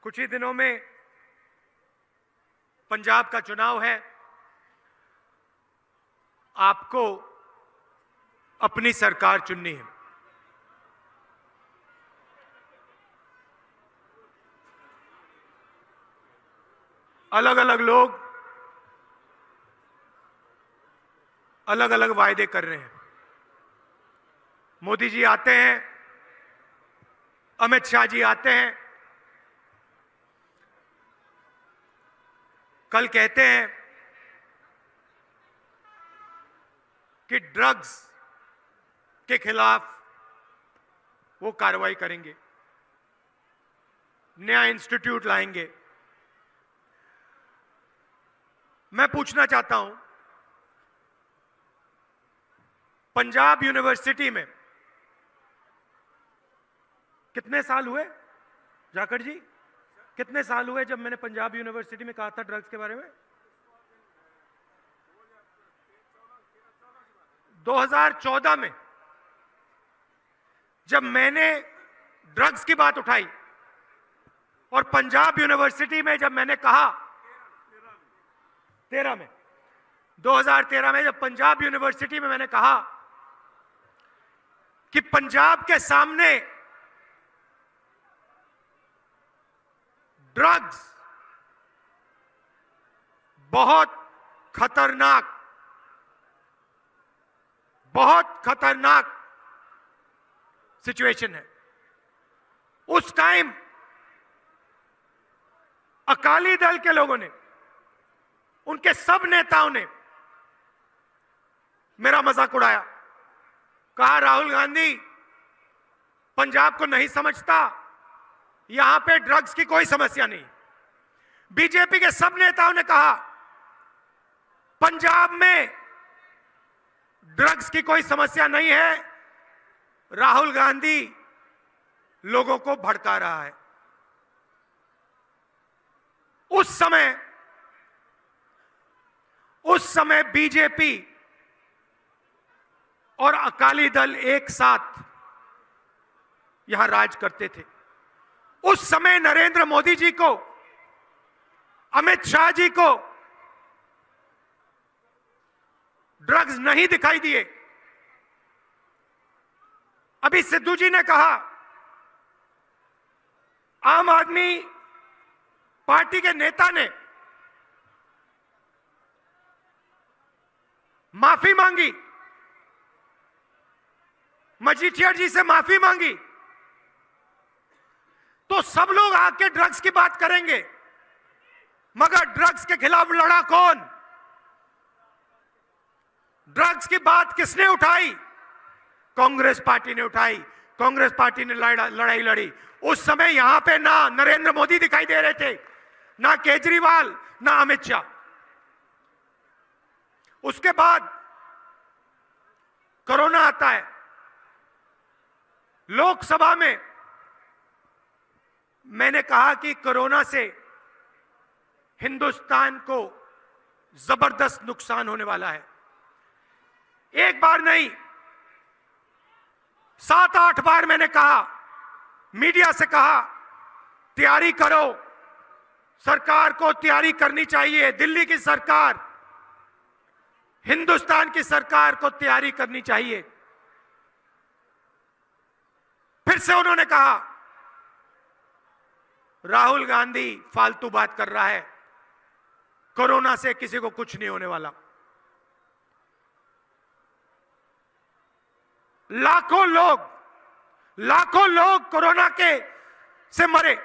कुछ ही दिनों में पंजाब का चुनाव है। आपको अपनी सरकार चुननी है। अलग अलग लोग अलग अलग वायदे कर रहे हैं। मोदी जी आते हैं, अमित शाह जी आते हैं, कल कहते हैं कि ड्रग्स के खिलाफ वो कार्रवाई करेंगे, नया इंस्टीट्यूट लाएंगे। मैं पूछना चाहता हूं, पंजाब यूनिवर्सिटी में कितने साल हुए जाखड़ जी? कितने साल हुए जब मैंने पंजाब यूनिवर्सिटी में कहा था ड्रग्स के बारे में? 2014 में जब मैंने ड्रग्स की बात उठाई और पंजाब यूनिवर्सिटी में जब मैंने कहा 2013 में जब पंजाब यूनिवर्सिटी में मैंने कहा कि पंजाब के सामने ड्रग्स बहुत खतरनाक सिचुएशन है। उस टाइम अकाली दल के लोगों ने, उनके सब नेताओं ने मेरा मजाक उड़ाया, कहा राहुल गांधी पंजाब को नहीं समझता, यहां पे ड्रग्स की कोई समस्या नहीं। बीजेपी के सब नेताओं ने कहा पंजाब में ड्रग्स की कोई समस्या नहीं है, राहुल गांधी लोगों को भड़का रहा है। उस समय बीजेपी और अकाली दल एक साथ यहां राज करते थे। उस समय नरेंद्र मोदी जी को, अमित शाह जी को ड्रग्स नहीं दिखाई दिए। अभी सिद्धू जी ने कहा आम आदमी पार्टी के नेता ने माफी मांगी, मजीठिया जी से माफी मांगी, तो सब लोग आके ड्रग्स की बात करेंगे, मगर ड्रग्स के खिलाफ लड़ा कौन? ड्रग्स की बात किसने उठाई? कांग्रेस पार्टी ने उठाई। कांग्रेस पार्टी ने लड़ाई लड़ी। उस समय यहां पे ना नरेंद्र मोदी दिखाई दे रहे थे, ना केजरीवाल, ना अमित शाह। उसके बाद कोरोना आता है। लोकसभा में मैंने कहा कि कोरोना से हिंदुस्तान को जबरदस्त नुकसान होने वाला है। एक बार नहीं, 7-8 बार मैंने कहा, मीडिया से कहा तैयारी करो, सरकार को तैयारी करनी चाहिए, दिल्ली की सरकार, हिंदुस्तान की सरकार को तैयारी करनी चाहिए। फिर से उन्होंने कहा राहुल गांधी फालतू बात कर रहा है, कोरोना से किसी को कुछ नहीं होने वाला। लाखों लोग कोरोना से मरे।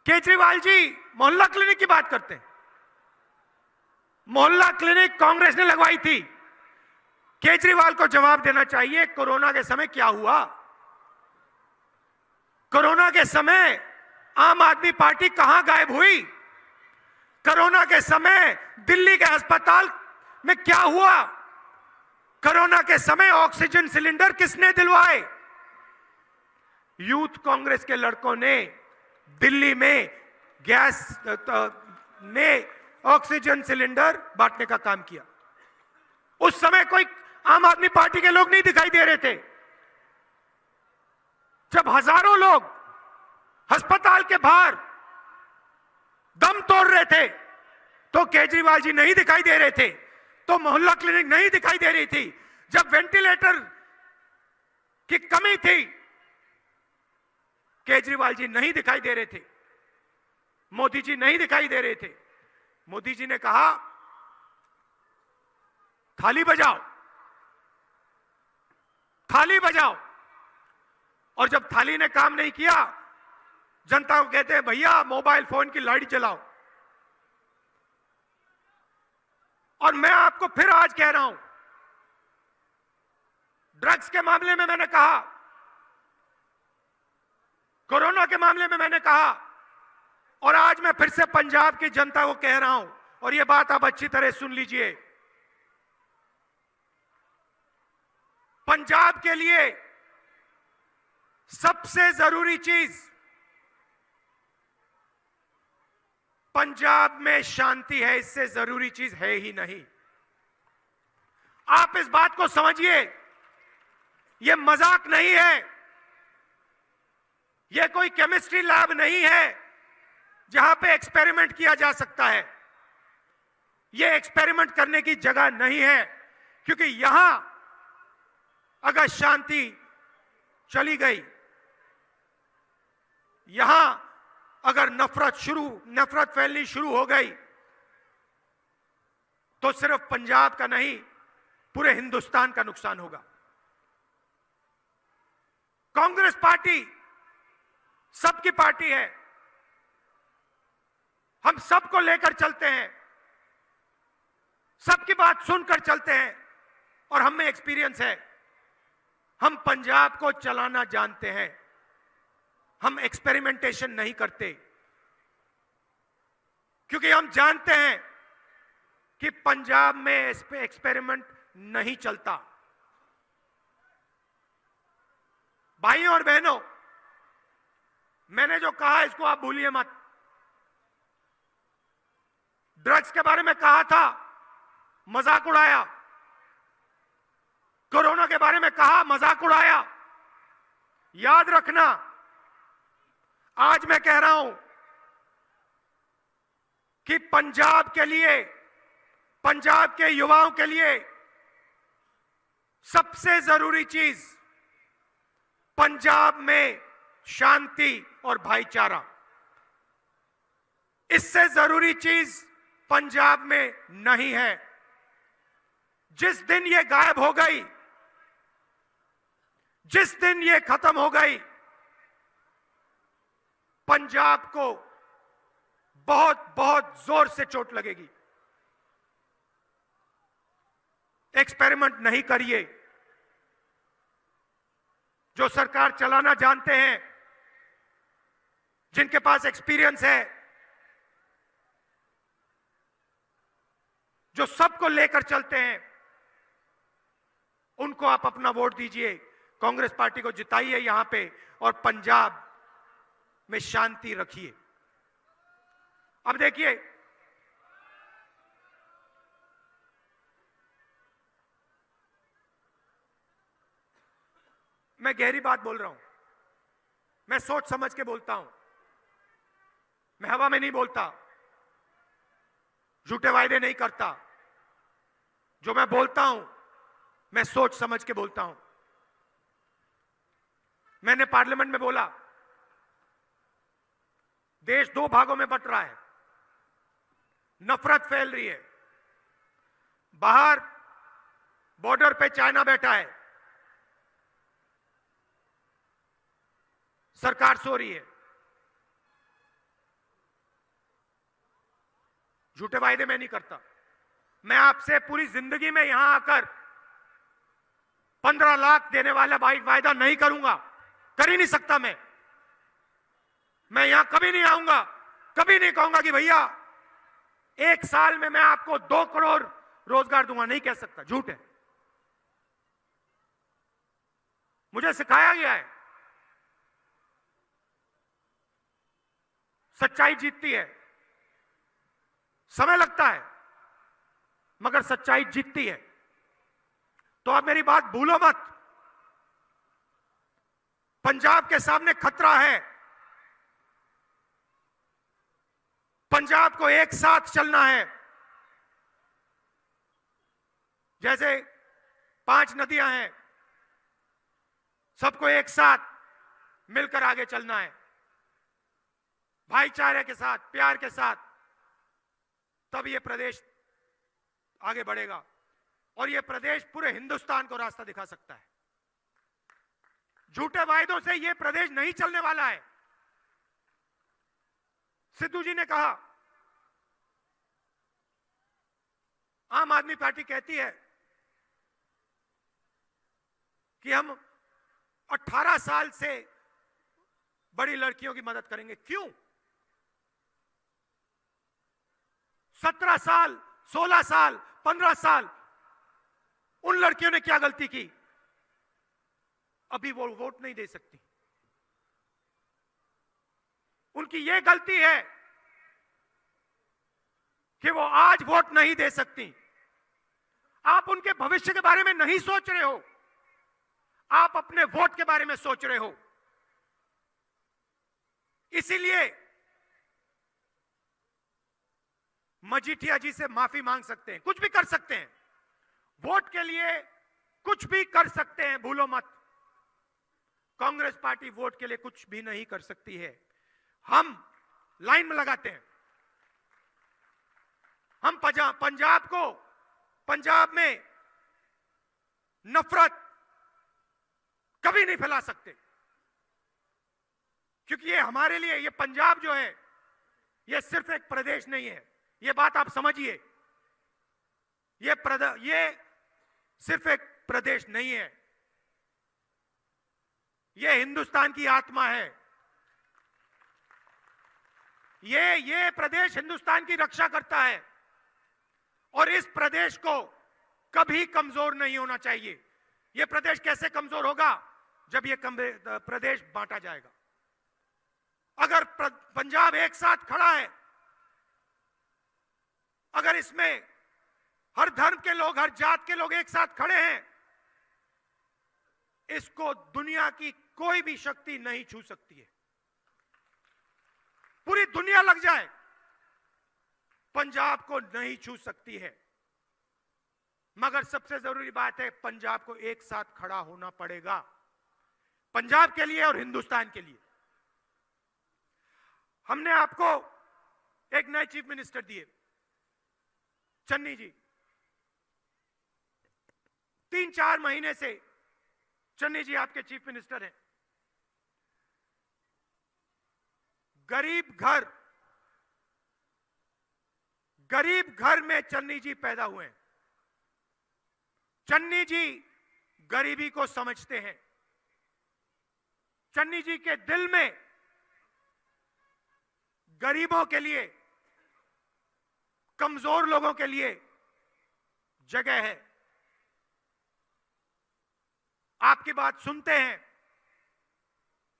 केजरीवाल जी मोहल्ला क्लिनिक की बात करते हैं। मोहल्ला क्लिनिक कांग्रेस ने लगवाई थी। केजरीवाल को जवाब देना चाहिए कोरोना के समय क्या हुआ। कोरोना के समय आम आदमी पार्टी कहां गायब हुई? कोरोना के समय दिल्ली के अस्पताल में क्या हुआ? कोरोना के समय ऑक्सीजन सिलेंडर किसने दिलवाए? यूथ कांग्रेस के लड़कों ने दिल्ली में गैस ने ऑक्सीजन सिलेंडर बांटने का काम किया। उस समय कोई आम आदमी पार्टी के लोग नहीं दिखाई दे रहे थे। जब अस्पताल के बाहर दम तोड़ रहे थे तो केजरीवाल जी नहीं दिखाई दे रहे थे, तो मोहल्ला क्लिनिक नहीं दिखाई दे रही थी। जब वेंटिलेटर की कमी थी केजरीवाल जी नहीं दिखाई दे रहे थे, मोदी जी नहीं दिखाई दे रहे थे। मोदी जी ने कहा थाली बजाओ, थाली बजाओ, और जब थाली ने काम नहीं किया जनता को कहते हैं भैया मोबाइल फोन की लाइट जलाओ। और मैं आपको फिर आज कह रहा हूं, ड्रग्स के मामले में मैंने कहा, कोरोना के मामले में मैंने कहा, और आज मैं फिर से पंजाब की जनता को कह रहा हूं, और यह बात आप अच्छी तरह सुन लीजिए। पंजाब के लिए सबसे जरूरी चीज पंजाब में शांति है, इससे जरूरी चीज है ही नहीं। आप इस बात को समझिए, यह मजाक नहीं है, यह कोई केमिस्ट्री लैब नहीं है जहां पे एक्सपेरिमेंट किया जा सकता है। यह एक्सपेरिमेंट करने की जगह नहीं है, क्योंकि यहां अगर शांति चली गई, यहां अगर नफरत फैलनी शुरू हो गई, तो सिर्फ पंजाब का नहीं पूरे हिंदुस्तान का नुकसान होगा। कांग्रेस पार्टी सबकी पार्टी है, हम सबको लेकर चलते हैं, सबकी बात सुनकर चलते हैं, और हम में एक्सपीरियंस है। हम पंजाब को चलाना जानते हैं, हम एक्सपेरिमेंटेशन नहीं करते, क्योंकि हम जानते हैं कि पंजाब में इस पे एक्सपेरिमेंट नहीं चलता। भाइयों और बहनों, मैंने जो कहा इसको आप भूलिए मत। ड्रग्स के बारे में कहा था, मजाक उड़ाया। कोरोना के बारे में कहा, मजाक उड़ाया। याद रखना, आज मैं कह रहा हूं कि पंजाब के लिए, पंजाब के युवाओं के लिए सबसे जरूरी चीज पंजाब में शांति और भाईचारा। इससे जरूरी चीज पंजाब में नहीं है। जिस दिन ये गायब हो गई, जिस दिन ये खत्म हो गई, पंजाब को बहुत बहुत जोर से चोट लगेगी। एक्सपेरिमेंट नहीं करिए। जो सरकार चलाना जानते हैं, जिनके पास एक्सपीरियंस है, जो सबको लेकर चलते हैं, उनको आप अपना वोट दीजिए, कांग्रेस पार्टी को जिताइए यहां पे, और पंजाब में शांति रखिए। अब देखिए, मैं गहरी बात बोल रहा हूं, मैं सोच समझ के बोलता हूं, मैं हवा में नहीं बोलता, झूठे वायदे नहीं करता। जो मैं बोलता हूं, मैं सोच समझ के बोलता हूं। मैंने पार्लियामेंट में बोला, देश दो भागों में बंट रहा है, नफरत फैल रही है। बाहर बॉर्डर पे चाइना बैठा है, सरकार सो रही है। झूठे वायदे मैं नहीं करता। मैं आपसे पूरी जिंदगी में यहां आकर 15 लाख देने वाला वायदा नहीं करूंगा, कर ही नहीं सकता। मैं यहां कभी नहीं आऊंगा, कभी नहीं कहूंगा कि भैया 1 साल में मैं आपको 2 करोड़ रोजगार दूंगा, नहीं कह सकता, झूठ है। मुझे सिखाया गया है, सच्चाई जीतती है। समय लगता है मगर सच्चाई जीतती है। तो आप मेरी बात भूलो मत। पंजाब के सामने खतरा है, पंजाब को एक साथ चलना है। जैसे 5 नदियां हैं, सबको एक साथ मिलकर आगे चलना है, भाईचारे के साथ, प्यार के साथ, तब यह प्रदेश आगे बढ़ेगा और यह प्रदेश पूरे हिंदुस्तान को रास्ता दिखा सकता है। झूठे वायदों से यह प्रदेश नहीं चलने वाला है। सिद्धू जी ने कहा, आम आदमी पार्टी कहती है कि हम 18 साल से बड़ी लड़कियों की मदद करेंगे। क्यों? 17 साल, 16 साल, 15 साल उन लड़कियों ने क्या गलती की? अभी वो वोट नहीं दे सकती। उनकी यह गलती है कि वो आज वोट नहीं दे सकती। आप उनके भविष्य के बारे में नहीं सोच रहे हो, आप अपने वोट के बारे में सोच रहे हो। इसीलिए मजीठिया जी से माफी मांग सकते हैं, कुछ भी कर सकते हैं, वोट के लिए कुछ भी कर सकते हैं, भूलो मत। कांग्रेस पार्टी वोट के लिए कुछ भी नहीं कर सकती है। हम लाइन में लगाते हैं। हम पंजाब में नफरत कभी नहीं फैला सकते, क्योंकि ये हमारे लिए, ये पंजाब जो है, ये सिर्फ एक प्रदेश नहीं है। ये बात आप समझिए, ये सिर्फ एक प्रदेश नहीं है, ये हिंदुस्तान की आत्मा है। ये प्रदेश हिंदुस्तान की रक्षा करता है और इस प्रदेश को कभी कमजोर नहीं होना चाहिए। यह प्रदेश कैसे कमजोर होगा? जब यह प्रदेश बांटा जाएगा। अगर पंजाब एक साथ खड़ा है, अगर इसमें हर धर्म के लोग, हर जात के लोग एक साथ खड़े हैं, इसको दुनिया की कोई भी शक्ति नहीं छू सकती है। पूरी दुनिया लग जाए, पंजाब को नहीं छू सकती है। मगर सबसे जरूरी बात है, पंजाब को एक साथ खड़ा होना पड़ेगा, पंजाब के लिए और हिंदुस्तान के लिए। हमने आपको एक नए चीफ मिनिस्टर दिए, चन्नी जी। 3-4 महीने से चन्नी जी आपके चीफ मिनिस्टर हैं। गरीब घर में चन्नी जी पैदा हुए हैं। चन्नी जी गरीबी को समझते हैं। चन्नी जी के दिल में गरीबों के लिए, कमजोर लोगों के लिए जगह है। आपकी बात सुनते हैं,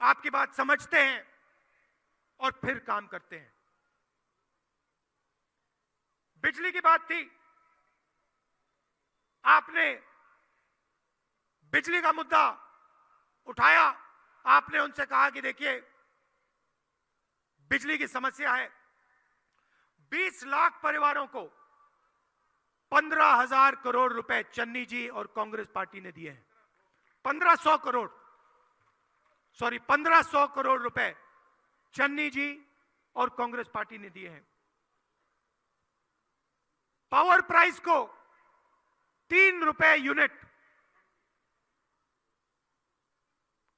आपकी बात समझते हैं और फिर काम करते हैं। बिजली की बात थी, आपने बिजली का मुद्दा उठाया। आपने उनसे कहा कि देखिए, बिजली की समस्या है। 20 लाख परिवारों को 15,000 करोड़ रुपए चन्नी जी और कांग्रेस पार्टी ने दिए हैं। 1500 करोड़ रुपए चन्नी जी और कांग्रेस पार्टी ने दिए हैं। पावर प्राइस को 3 रुपए यूनिट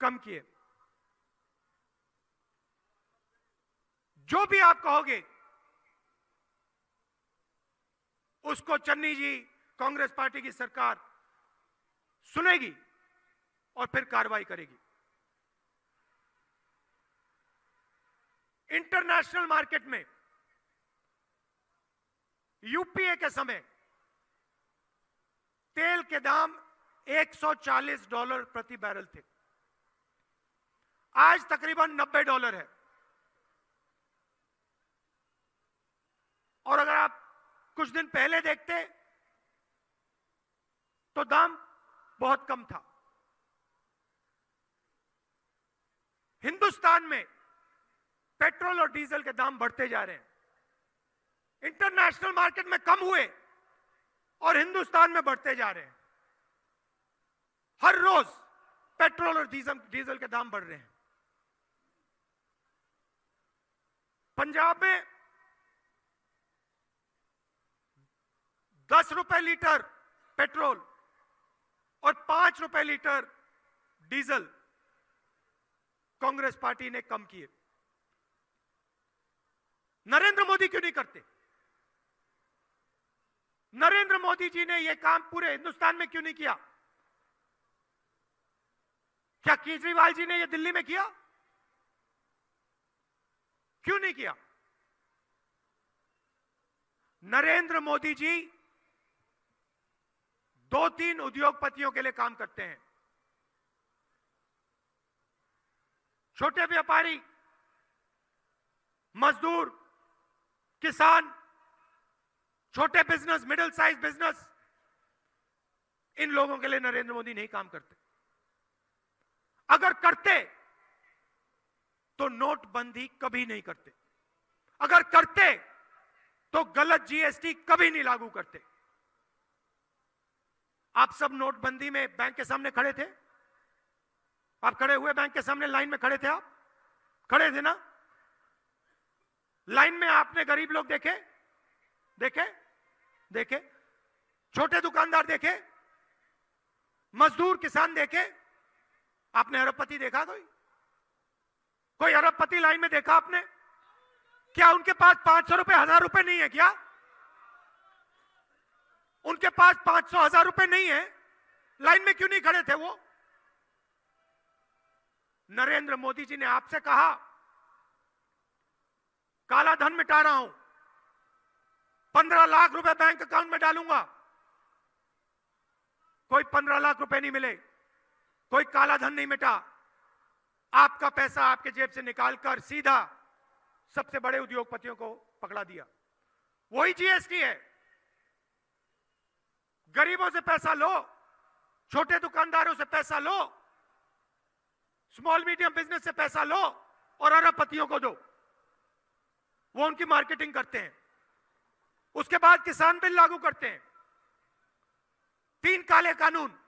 कम किए। जो भी आप कहोगे उसको चन्नी जी, कांग्रेस पार्टी की सरकार सुनेगी और फिर कार्रवाई करेगी। इंटरनेशनल मार्केट में यूपीए के समय तेल के दाम $140 प्रति बैरल थे, आज तकरीबन $90 है। और अगर आप कुछ दिन पहले देखते तो दाम बहुत कम था। हिंदुस्तान में पेट्रोल और डीजल के दाम बढ़ते जा रहे हैं। इंटरनेशनल मार्केट में कम हुए और हिंदुस्तान में बढ़ते जा रहे हैं। हर रोज पेट्रोल और डीजल के दाम बढ़ रहे हैं। पंजाब में 10 रुपए लीटर पेट्रोल और 5 रुपए लीटर डीजल कांग्रेस पार्टी ने कम किए। नरेंद्र मोदी क्यों नहीं करते? नरेंद्र मोदी जी ने यह काम पूरे हिंदुस्तान में क्यों नहीं किया? क्या केजरीवाल जी ने यह दिल्ली में किया? क्यों नहीं किया? नरेंद्र मोदी जी 2-3 उद्योगपतियों के लिए काम करते हैं। छोटे व्यापारी, मजदूर, किसान, छोटे बिजनेस, मिडिल साइज बिजनेस, इन लोगों के लिए नरेंद्र मोदी नहीं काम करते। अगर करते तो नोटबंदी कभी नहीं करते। अगर करते तो गलत जीएसटी कभी नहीं लागू करते। आप सब नोटबंदी में बैंक के सामने खड़े थे। आप खड़े हुए बैंक के सामने, लाइन में खड़े थे। आप खड़े थे ना? लाइन में आपने गरीब लोग देखे? देखे? छोटे दुकानदार देखे? मजदूर, किसान देखे? आपने अरबपति देखा? कोई अरबपति लाइन में देखा आपने? क्या उनके पास 500 रुपए, 1000 रुपए नहीं है क्या? उनके पास 500, 1000 रुपए नहीं है? लाइन में क्यों नहीं खड़े थे वो? नरेंद्र मोदी जी ने आपसे कहा काला धन मिटा रहा हूं, 15 लाख रुपए बैंक अकाउंट में डालूंगा। कोई 15 लाख रुपए नहीं मिले, कोई काला धन नहीं मिटा। आपका पैसा आपके जेब से निकालकर सीधा सबसे बड़े उद्योगपतियों को पकड़ा दिया। वही जीएसटी है। गरीबों से पैसा लो, छोटे दुकानदारों से पैसा लो, स्मॉल मीडियम बिजनेस से पैसा लो और अरबपतियों को दो। वो उनकी मार्केटिंग करते हैं। उसके बाद किसान बिल लागू करते हैं। 3 काले कानून।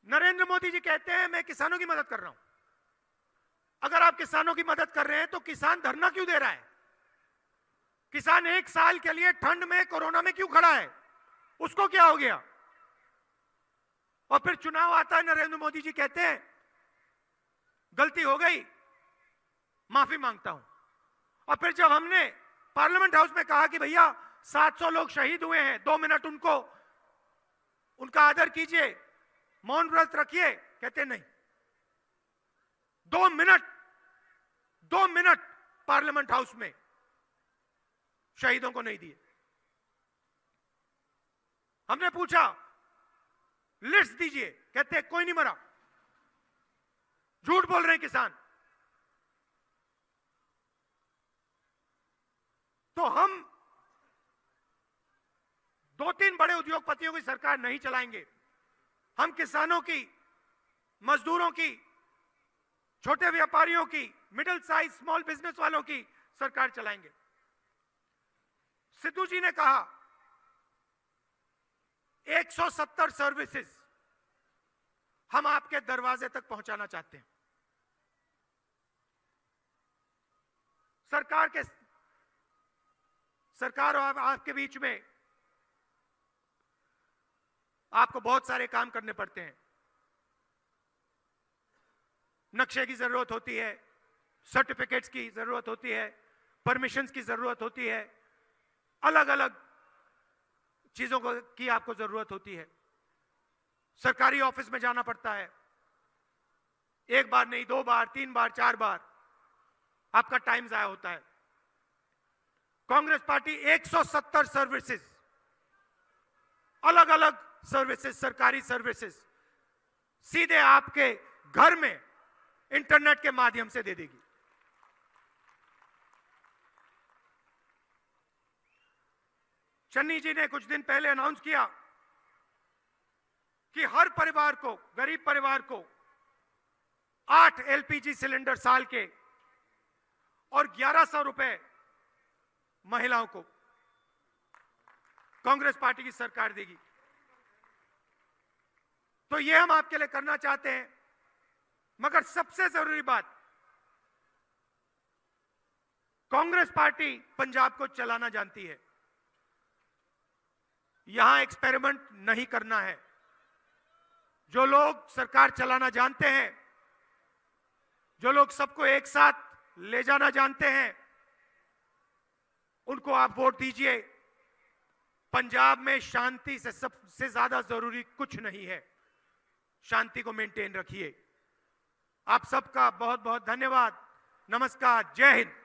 नरेंद्र मोदी जी कहते हैं मैं किसानों की मदद कर रहा हूं। अगर आप किसानों की मदद कर रहे हैं तो किसान धरना क्यों दे रहा है? किसान 1 साल के लिए ठंड में, कोरोना में क्यों खड़ा है? उसको क्या हो गया? और फिर चुनाव आता है, नरेंद्र मोदी जी कहते हैं गलती हो गई, माफी मांगता हूं। और फिर जब हमने पार्लियामेंट हाउस में कहा कि भैया 700 लोग शहीद हुए हैं, 2 मिनट उनका आदर कीजिए, मौन व्रत रखिए, कहते नहीं। 2 मिनट पार्लियामेंट हाउस में शहीदों को नहीं दिए। हमने पूछा लिस्ट दीजिए, कहते कोई नहीं मरा। झूठ बोल रहे हैं किसान। तो हम 2-3 बड़े उद्योगपतियों की सरकार नहीं चलाएंगे। हम किसानों की, मजदूरों की, छोटे व्यापारियों की, मिडिल साइज स्मॉल बिजनेस वालों की सरकार चलाएंगे। सिद्धू जी ने कहा 170 सर्विसेज हम आपके दरवाजे तक पहुंचाना चाहते हैं। सरकार और आपके बीच में आपको बहुत सारे काम करने पड़ते हैं। नक्शे की जरूरत होती है, सर्टिफिकेट्स की जरूरत होती है, परमिशंस की जरूरत होती है, अलग अलग चीजों की आपको जरूरत होती है। सरकारी ऑफिस में जाना पड़ता है, 1 बार नहीं, 2 बार, 3 बार, 4 बार आपका टाइम जाया होता है। कांग्रेस पार्टी 170 सर्विसेज, अलग अलग सर्विसेज, सरकारी सर्विसेज सीधे आपके घर में इंटरनेट के माध्यम से दे देगी। चन्नी जी ने कुछ दिन पहले अनाउंस किया कि हर परिवार को, गरीब परिवार को 8 एलपीजी सिलेंडर साल के और 1100 रुपए महिलाओं को कांग्रेस पार्टी की सरकार देगी। तो ये हम आपके लिए करना चाहते हैं। मगर सबसे जरूरी बात, कांग्रेस पार्टी पंजाब को चलाना जानती है। यहां एक्सपेरिमेंट नहीं करना है। जो लोग सरकार चलाना जानते हैं, जो लोग सबको एक साथ ले जाना जानते हैं, उनको आप वोट दीजिए। पंजाब में शांति से सबसे ज्यादा जरूरी कुछ नहीं है। शांति को मेंटेन रखिए। आप सबका बहुत बहुत धन्यवाद। नमस्कार। जय हिंद।